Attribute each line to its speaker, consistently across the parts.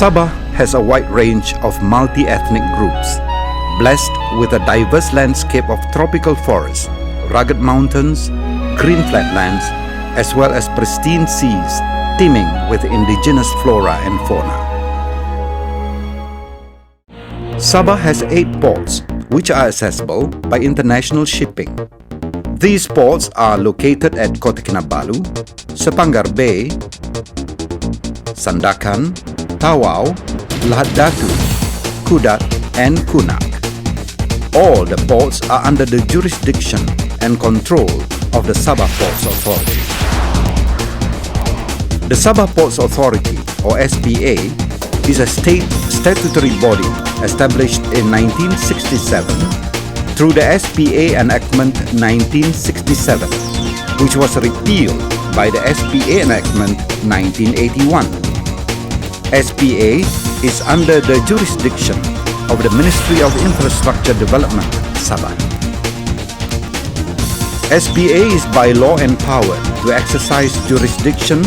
Speaker 1: Sabah has a wide range of multi-ethnic groups, blessed with a diverse landscape of tropical forests, rugged mountains, green flatlands, as well as pristine seas teeming with indigenous flora and fauna. Sabah has 8 ports which are accessible by international shipping. These ports are located at Kota Kinabalu, Sepanggar Bay, Sandakan, Tawau, Lahad Datu, Kudat and Kunak. All the ports are under the jurisdiction and control of the Sabah Ports Authority. The Sabah Ports Authority, or SPA, is a state statutory body established in 1967 through the SPA Enactment 1967, which was repealed by the SPA Enactment 1981. SPA is under the jurisdiction of the Ministry of Infrastructure Development, Sabah. SPA is by law empowered to exercise jurisdiction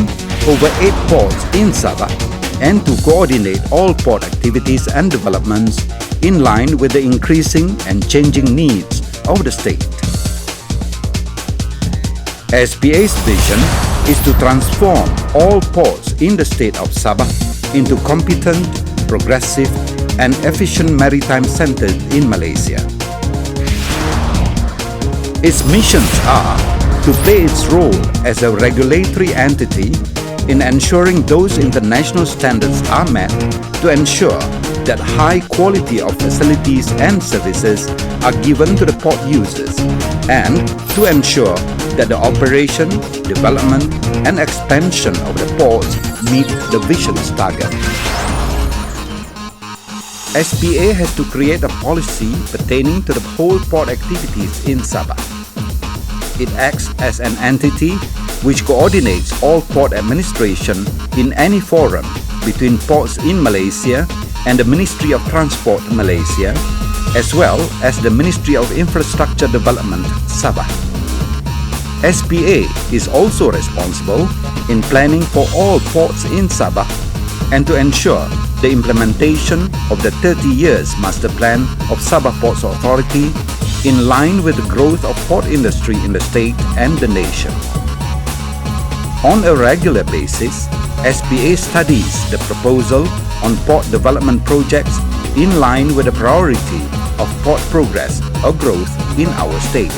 Speaker 1: over 8 ports in Sabah and to coordinate all port activities and developments in line with the increasing and changing needs of the state. SPA's vision is to transform all ports in the state of Sabah into competent, progressive, and efficient maritime centers in Malaysia. Its missions are to play its role as a regulatory entity in ensuring those international standards are met, to ensure that high quality of facilities and services are given to the port users, and to ensure that the operation, development, and expansion of the ports meet the vision's target. SPA has to create a policy pertaining to the whole port activities in Sabah. It acts as an entity which coordinates all port administration in any forum between ports in Malaysia and the Ministry of Transport Malaysia, as well as the Ministry of Infrastructure Development, Sabah. SPA is also responsible in planning for all ports in Sabah and to ensure the implementation of the 30 years master plan of Sabah Ports Authority in line with the growth of port industry in the state and the nation. On a regular basis, SPA studies the proposal on port development projects in line with the priority of port progress or growth in our state.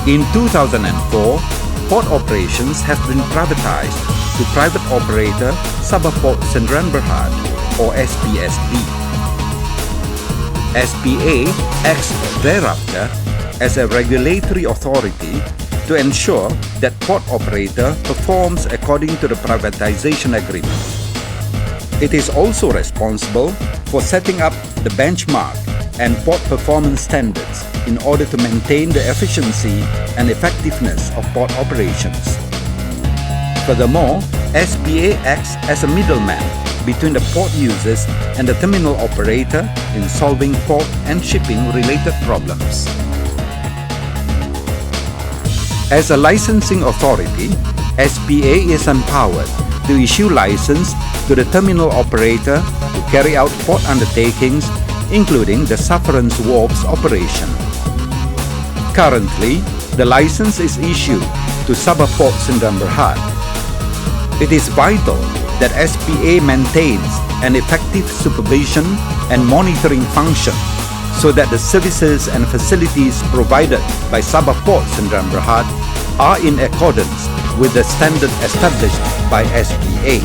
Speaker 1: In 2004, port operations have been privatized to private operator Sabah Port Sdn Bhd or SPSB. SPA acts thereafter as a regulatory authority to ensure that port operator performs according to the privatization agreement. It is also responsible for setting up the benchmark and port performance standards in order to maintain the efficiency and effectiveness of port operations. Furthermore, SPA acts as a middleman between the port users and the terminal operator in solving port and shipping-related problems. As a licensing authority, SPA is empowered to issue license to the terminal operator to carry out port undertakings, including the Sufferance Wharves operation. Currently, the license is issued to Sabah Port Sdn Bhd. It is vital that SPA maintains an effective supervision and monitoring function so that the services and facilities provided by Sabah Port Sdn Bhd are in accordance with the standard established by SPA.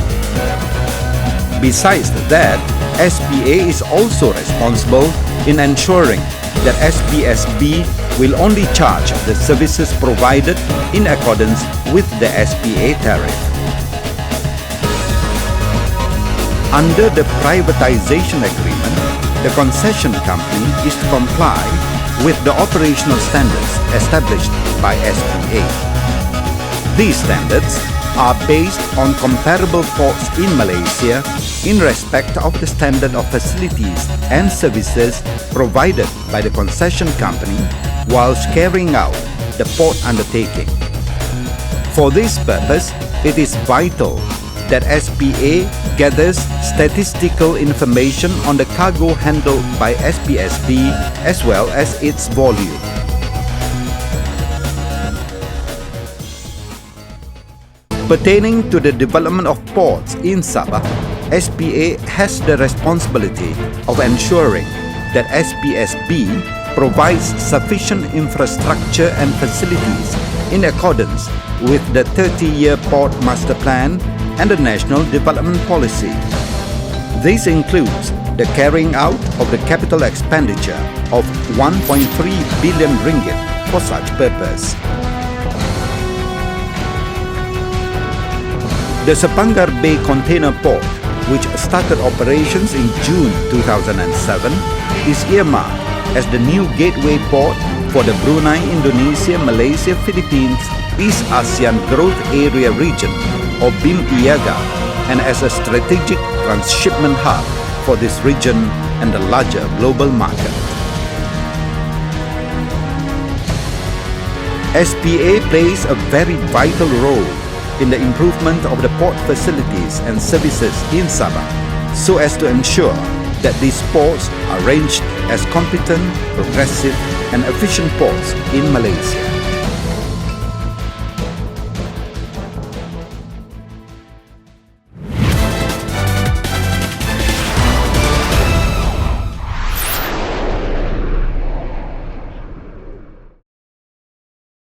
Speaker 1: Besides that, SPA is also responsible in ensuring that SPSB will only charge the services provided in accordance with the SPA tariff. Under the privatization agreement, the concession company is to comply with the operational standards established by SPA. These standards are based on comparable ports in Malaysia in respect of the standard of facilities and services provided by the concession company whilst carrying out the port undertaking. For this purpose, It is vital that SPA gathers statistical information on the cargo handled by SPSB as well as its volume. Pertaining to the development of ports in Sabah, SPA has the responsibility of ensuring that SPSB provides sufficient infrastructure and facilities in accordance with the 30-year Port Master Plan and the National Development Policy. This includes the carrying out of the capital expenditure of 1.3 billion ringgit for such purpose. The Sepangar Bay Container Port, which started operations in June 2007, is earmarked as the new gateway port for the Brunei, Indonesia, Malaysia, Philippines, East ASEAN Growth Area region or BIM-IAGA, and as a strategic transshipment hub for this region and the larger global market. SPA plays a very vital role in the improvement of the port facilities and services in Sabah, so as to ensure that these ports are ranged as competent, progressive and efficient ports in Malaysia.